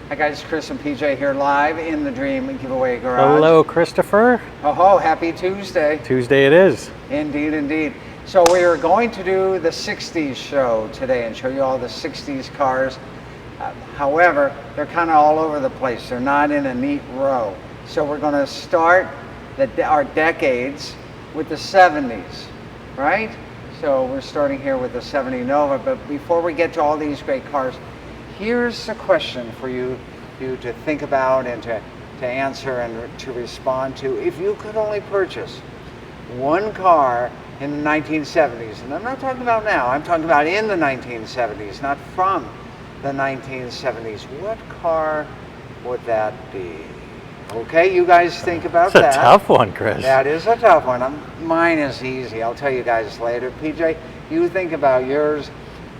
Hi guys, Chris and PJ here live in the Dream Giveaway Garage. Hello, Christopher. Oh, happy Tuesday. Tuesday it is. Indeed, indeed. So we are going to do the 60s show today and show you all the 60s cars. However, they're kind of all over the place. They're not in a neat row. So we're going to start our decades with the 70s, right? So we're starting here with the 70 Nova. But before we get to all these great cars, here's a question for you to think about and to answer and to respond to. If you could only purchase one car in the 1970s, and I'm not talking about now, I'm talking about in the 1970s, not from the 1970s, what car would that be? Okay, you guys think about that. That's a tough one, Chris. That is a tough one. Mine is easy. I'll tell you guys later. PJ, you think about yours.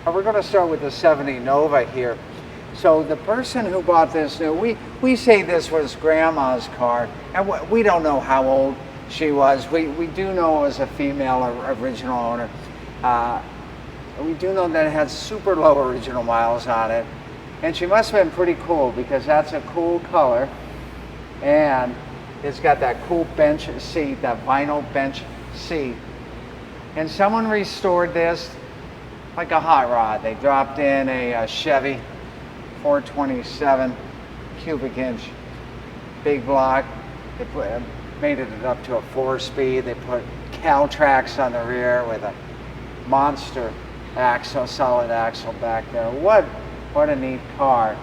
We're going to start with the 70 Nova here. So the person who bought this, we say this was Grandma's car, and we don't know how old she was. We do know it was a female original owner. We do know that it had super low original miles on it, and she must have been pretty cool because that's a cool color, and it's got that cool bench seat, that vinyl bench seat. And someone restored this like a hot rod. They dropped in a Chevy 427 cubic inch big block. They made it up to a 4-speed. They put Caltrax on the rear with a monster axle, solid axle back there. What a neat car.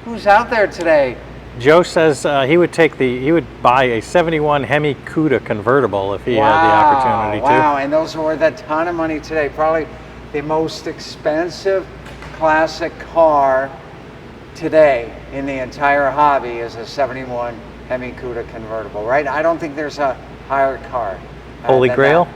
Who's out there today? Joe says he would buy a 71 Hemi Cuda convertible if he had the opportunity to. Wow, and those are worth a ton of money today. Probably the most expensive classic car today in the entire hobby is a 71 Hemi Cuda convertible, right? I don't think there's a higher car. Holy Grail?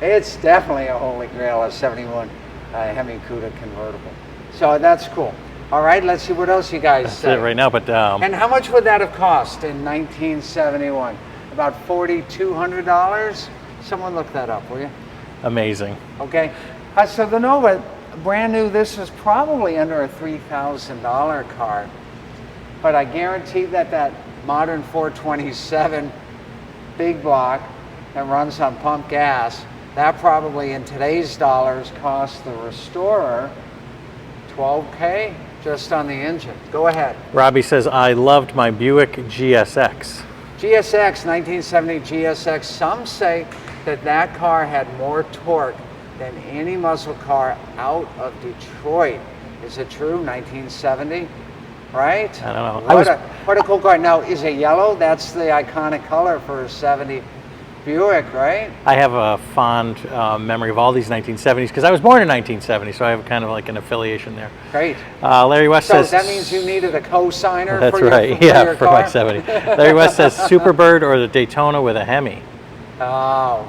It's definitely a holy grail, a 71 Hemi Cuda convertible. So that's cool. All right, let's see what else you guys say. That's it right now, but... and how much would that have cost in 1971? About $4,200? Someone look that up, will you? Amazing. Okay, so the Nova, brand new, this is probably under a $3,000 car, but I guarantee that modern 427 big block that runs on pump gas, that probably in today's dollars costs the restorer $12K just on the engine. Go ahead. Robbie says, I loved my Buick GSX. GSX, 1970 GSX, some say that car had more torque than any muscle car out of Detroit. Is it true? 1970, right? I don't know. What a cool car. Now, is it yellow? That's the iconic color for a 70 Buick, right? I have a fond memory of all these 1970s because I was born in 1970, so I have kind of like an affiliation there. Great. Larry West says... So that means you needed a co-signer that's for right. your For car? my 70. Larry West says Superbird or the Daytona with a Hemi. Oh,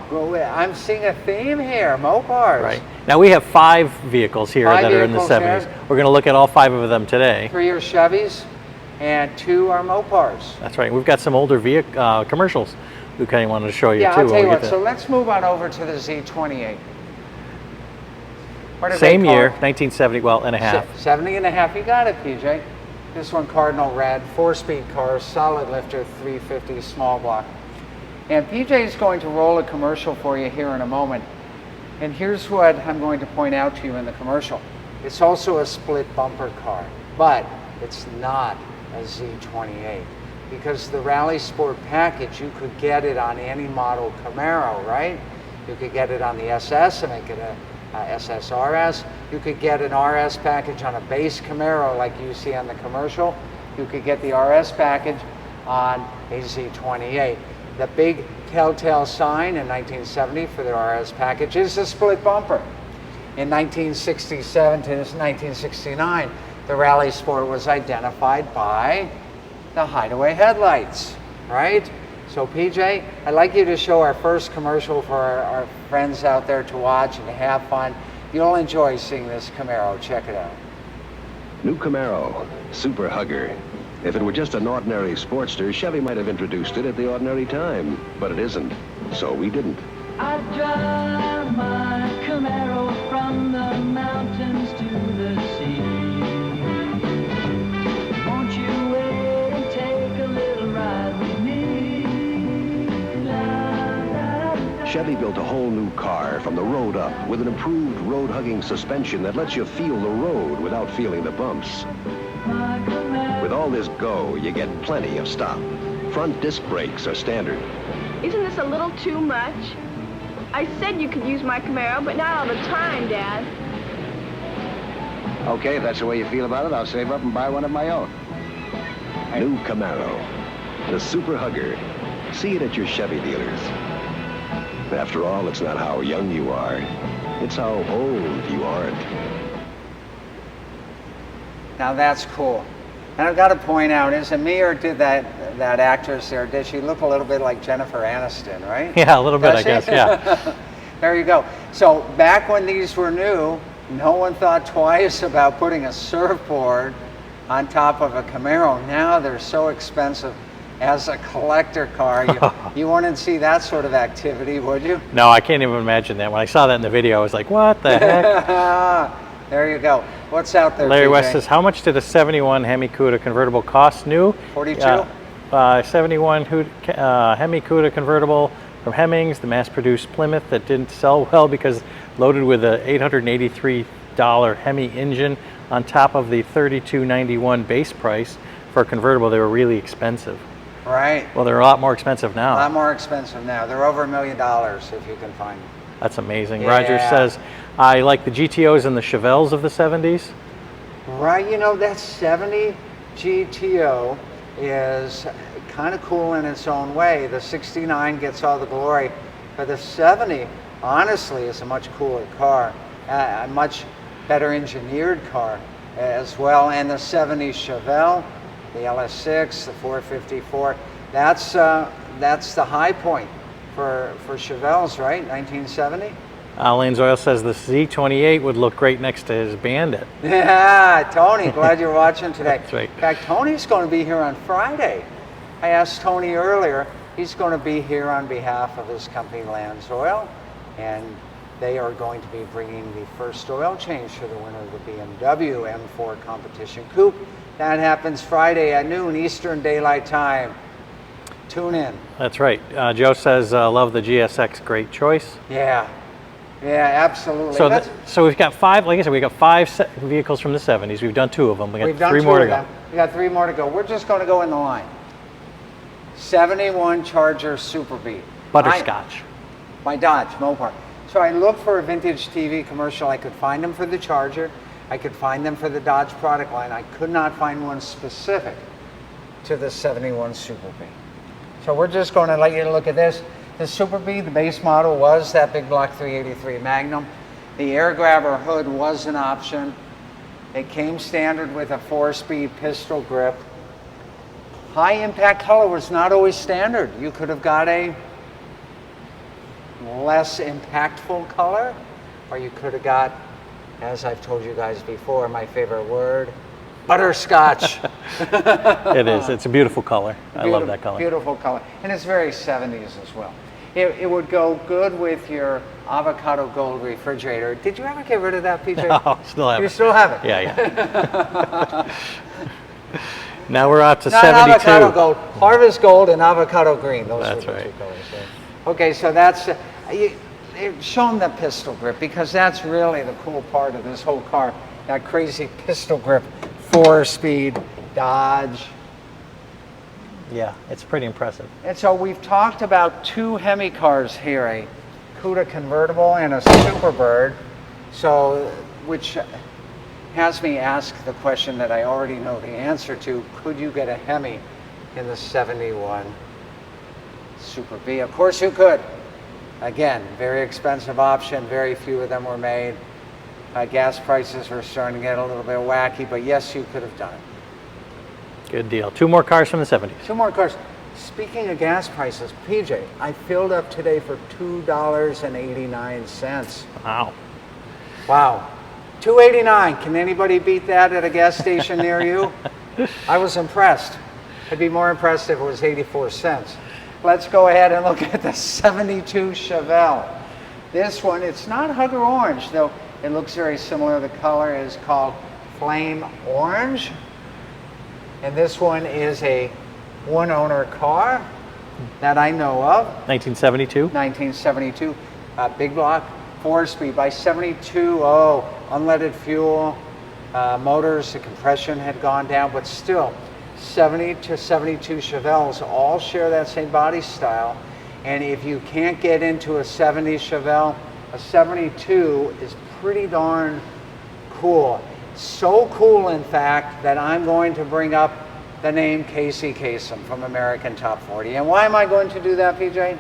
I'm seeing a theme here, Mopars. Right. Now we have 5 vehicles here that are in the 70s. Here. We're going to look at all 5 of them today. 3 are Chevys and 2 are Mopars. That's right. We've got some older commercials we kind of wanted to show you too. Yeah, I'll tell you what. So let's move on over to the Z28. Same year, 1970, well, and a half. 70 and a half. You got it, PJ. This one, Cardinal Red, 4-speed car, solid lifter, 350 small block. And PJ is going to roll a commercial for you here in a moment. And here's what I'm going to point out to you in the commercial. It's also a split bumper car, but it's not a Z28. Because the Rally Sport package, you could get it on any model Camaro, right? You could get it on the SS and make it a SS RS. You could get an RS package on a base Camaro like you see on the commercial. You could get the RS package on a Z28. The big telltale sign in 1970 for the RS package is the split bumper. In 1967 to 1969, the Rally Sport was identified by the hideaway headlights, right? So PJ, I'd like you to show our first commercial for our friends out there to watch and to have fun. You'll enjoy seeing this Camaro. Check it out. New Camaro, Super Hugger. If it were just an ordinary Sportster, Chevy might have introduced it at the ordinary time, but it isn't, so we didn't. I drive my Camaro from the mountains to the sea. Won't Chevy built a whole new car from the road up with an improved road-hugging suspension that lets you feel the road without feeling the bumps. My Camaro. With all this go, you get plenty of stop. Front disc brakes are standard. Isn't this a little too much? I said you could use my Camaro, but not all the time, Dad. Okay, if that's the way you feel about it, I'll save up and buy one of my own. New Camaro, the Super Hugger. See it at your Chevy dealers. After all, it's not how young you are, it's how old you aren't. Now that's cool. And I've got to point out, is it me or did that actress there, did she look a little bit like Jennifer Aniston, right? Yeah, a little bit, Does I she? guess, yeah. There you go. So back when these were new, no one thought twice about putting a surfboard on top of a Camaro. Now they're so expensive. As a collector car, you wouldn't see that sort of activity, would you? No, I can't even imagine that. When I saw that in the video, I was like, what the heck? There you go. What's out there, Larry PJ? West says, how much did a 71 Hemi Cuda convertible cost new? 42? 71 Hemi Cuda convertible from Hemmings, the mass-produced Plymouth that didn't sell well because loaded with a $883 Hemi engine on top of the $32.91 base price for a convertible. They were really expensive. Right. Well, they're a lot more expensive now. A lot more expensive now. They're over $1 million if you can find them. That's amazing. Yeah. Roger says, I like the GTOs and the Chevelles of the 70s. Right, you know, that 70 GTO is kind of cool in its own way. The 69 gets all the glory, but the 70, honestly, is a much cooler car, a much better engineered car as well. And the 70 Chevelle, the LS6, the 454, that's the high point for Chevelles, right? 1970. Lane's Oil says the Z28 would look great next to his Bandit. Yeah, Tony, glad you're watching today. That's right. In fact, Tony's going to be here on Friday. I asked Tony earlier, he's going to be here on behalf of his company, Lands Oil, and they are going to be bringing the first oil change for the winner of the BMW M4 Competition Coupe. That happens Friday at noon Eastern Daylight Time. Tune in. That's right. Joe says, love the GSX, great choice. Yeah, absolutely. So we've got five, like I said, we've got five vehicles from the 70s. We've done two of them. We've done three two more to of go. them. We got three more to go. We're just going to go in the line. 71 Charger Super Beat. Butterscotch. My Dodge Mopar. So I looked for a vintage TV commercial. I could find them for the Charger. I could find them for the Dodge product line. I could not find one specific to the 71 Super Bee. So we're just going to let you look at this. The Super Bee, the base model was that big block 383 Magnum. The air grabber hood was an option. It came standard with a 4-speed pistol grip. High impact color was not always standard. You could have got a less impactful color, or you could have got, as I've told you guys before, my favorite word, butterscotch. It is. It's a beautiful color. I love that color. Beautiful color. And it's very 70s as well. It would go good with your avocado gold refrigerator. Did you ever get rid of that, PJ? No, still have it. You still have it? Yeah. Now we're out to Not 72. avocado gold, harvest gold and avocado green. Those That's are the right. two colors. Yeah. Okay, so that's, show them the pistol grip, because that's really the cool part of this whole car. That crazy pistol grip, 4-speed Dodge. Yeah, it's pretty impressive. And so we've talked about two Hemi cars here, a Cuda convertible and a Superbird, so which has me ask the question that I already know the answer to: could you get a Hemi in the 71 Super Bee? Of course you could. Again, very expensive option. Very few of them were made. Gas prices were starting to get a little bit wacky, but yes, you could have done it. Good deal. Two more cars from the 70s. Two more cars. Speaking of gas prices, PJ, I filled up today for $2.89. Wow. Wow. $2.89. Can anybody beat that at a gas station near you? I was impressed. I'd be more impressed if it was 84 cents. Let's go ahead and look at the 72 Chevelle. This one, it's not Hugger Orange, though it looks very similar. The color is called Flame Orange. And this one is a one-owner car. that I know of. 1972. 1972, big block, 4-speed by 72. Oh, unleaded fuel, motors, the compression had gone down, but still, 70 to 72 Chevelles all share that same body style. And if you can't get into a 70 Chevelle, a 72 is pretty darn cool. So cool, in fact, that I'm going to bring up the name Casey Kasem from American Top 40. And why am I going to do that, PJ?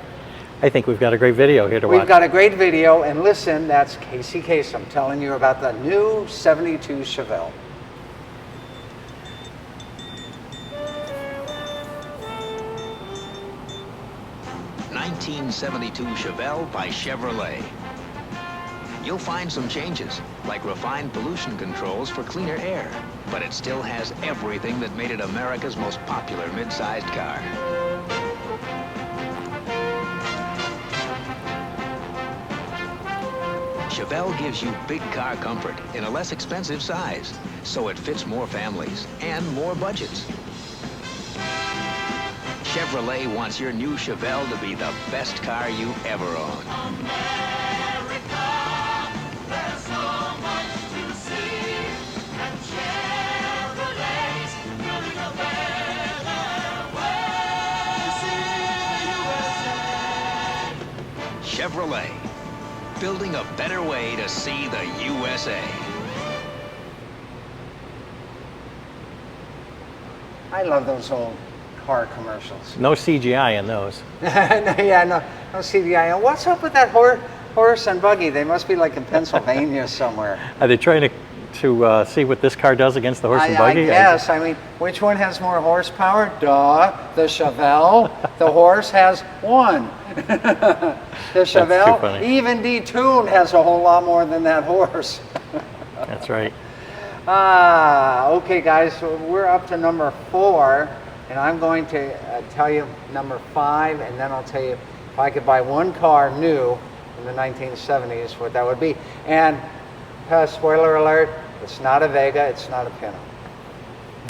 I think we've got a great video here to watch. We've got a great video, and listen, that's Casey Kasem telling you about the new 72 Chevelle. '72 Chevelle by Chevrolet. You'll find some changes, like refined pollution controls for cleaner air, but it still has everything that made it America's most popular mid-sized car. Chevelle gives you big car comfort in a less expensive size, so it fits more families and more budgets. Chevrolet wants your new Chevelle to be the best car you ever own. America, there's so much to see, and Chevrolet's building a better way to see USA. Chevrolet, building a better way to see the USA. I love those old car commercials. No CGI in those. Yeah, no CGI. And what's up with that horse and buggy? They must be like in Pennsylvania somewhere. Are they trying to see what this car does against the horse and buggy? I guess. I mean, which one has more horsepower? Duh. The Chevelle. The horse has one. The Chevelle, even detuned, has a whole lot more than that horse. That's right. Okay, guys. So we're up to number 4. And I'm going to tell you number 5, and then I'll tell you if I could buy one car new in the 1970s, what that would be. And spoiler alert, it's not a Vega, it's not a Pinto.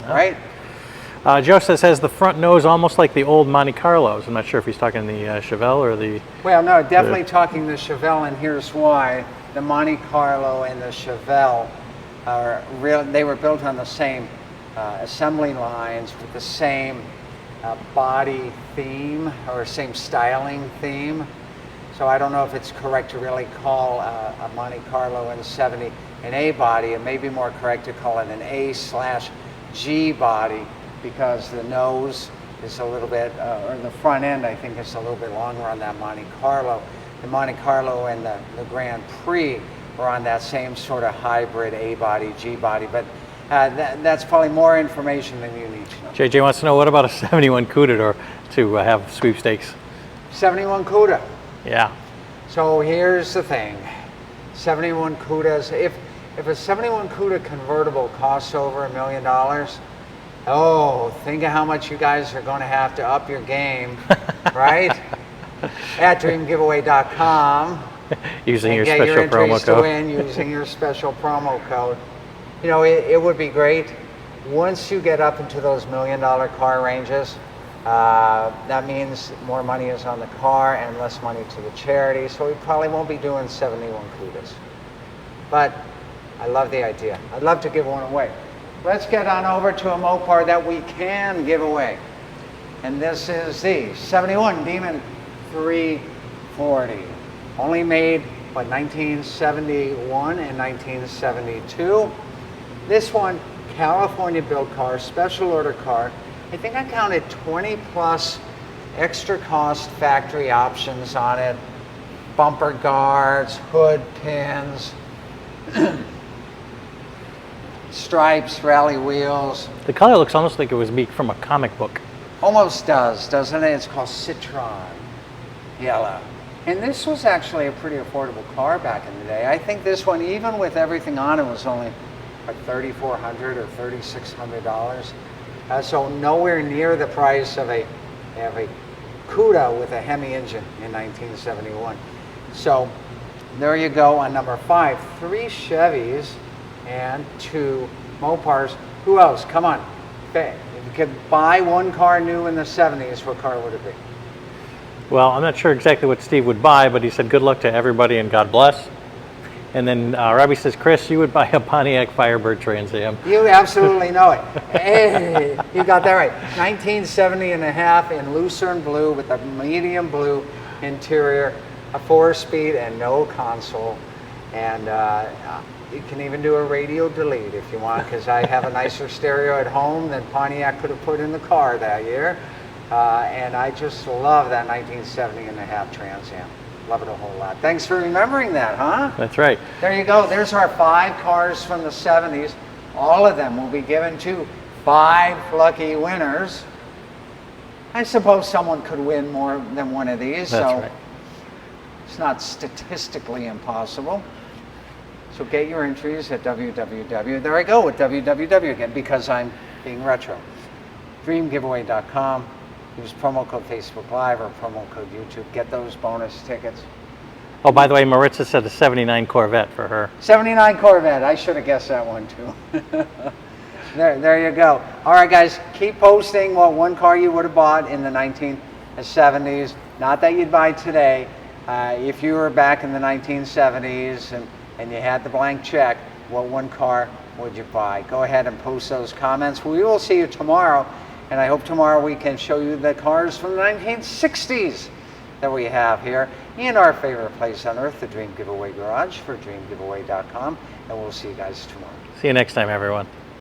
No. Right? Joe says has the front nose almost like the old Monte Carlos. I'm not sure if he's talking the Chevelle or the... Well, no, definitely talking the Chevelle, and here's why. The Monte Carlo and the Chevelle are real. They were built on the same assembly lines with the same body theme or same styling theme. So I don't know if it's correct to really call a Monte Carlo in 70 an A body. It may be more correct to call it an A/G body because the nose is a little bit, or the front end I think is a little bit longer on that Monte Carlo. The Monte Carlo and the Grand Prix were on that same sort of hybrid A body, G body, but that's probably more information than you need to know. JJ wants to know, what about a 71 Cuda to have sweepstakes? 71 Cuda. Yeah. So here's the thing. 71 Cudas, if a 71 Cuda convertible costs over $1 million, oh, think of how much you guys are going to have to up your game, right? At dreamgiveaway.com. Using your get special your promo entries code. to win using your special promo code. You know, it would be great. Once you get up into those $1 million car ranges, that means more money is on the car and less money to the charity. So we probably won't be doing 71 Cudas. But I love the idea. I'd love to give one away. Let's get on over to a Mopar that we can give away. And this is the 71 Demon 340. Only made, what, 1971 and 1972. This one, California built car, special order car. I think I counted 20 plus extra cost factory options on it. Bumper guards, hood pins, stripes, rally wheels. The color looks almost like it was made from a comic book. Almost does, doesn't it? It's called Citron Yellow. And this was actually a pretty affordable car back in the day. I think this one, even with everything on it, was only like $3,400 or $3,600. So nowhere near the price of a Cuda with a Hemi engine in 1971. So there you go on number 5. 3 Chevys and 2 Mopars. Who else? Come on. If you could buy one car new in the 70s, what car would it be? Well, I'm not sure exactly what Steve would buy, but he said good luck to everybody and God bless. And then Robbie says, Chris, you would buy a Pontiac Firebird Trans Am. You absolutely know it. Hey, you got that right. 1970 and a half in Lucerne blue with a medium blue interior, a 4-speed and no console. And you can even do a radio delete if you want, because I have a nicer stereo at home than Pontiac could have put in the car that year. And I just love that 1970 and a half Trans Am. Love it a whole lot. Thanks for remembering that, huh? That's right. There you go. There's our 5 cars from the 70s. All of them will be given to 5 lucky winners. I suppose someone could win more than one of these, so right. It's not statistically impossible. So get your entries at www. There I go with www again because I'm being retro. Dreamgiveaway.com. Use promo code Facebook Live or promo code YouTube. Get those bonus tickets. Oh, by the way, Maritza said a 79 Corvette for her. 79 Corvette. I should have guessed that one too. There you go. All right, guys, keep posting what one car you would have bought in the 1970s. Not that you'd buy today. If you were back in the 1970s and you had the blank check, what one car would you buy? Go ahead and post those comments. We will see you tomorrow. And I hope tomorrow we can show you the cars from the 1960s that we have here in our favorite place on earth, the Dream Giveaway Garage for dreamgiveaway.com. And we'll see you guys tomorrow. See you next time, everyone.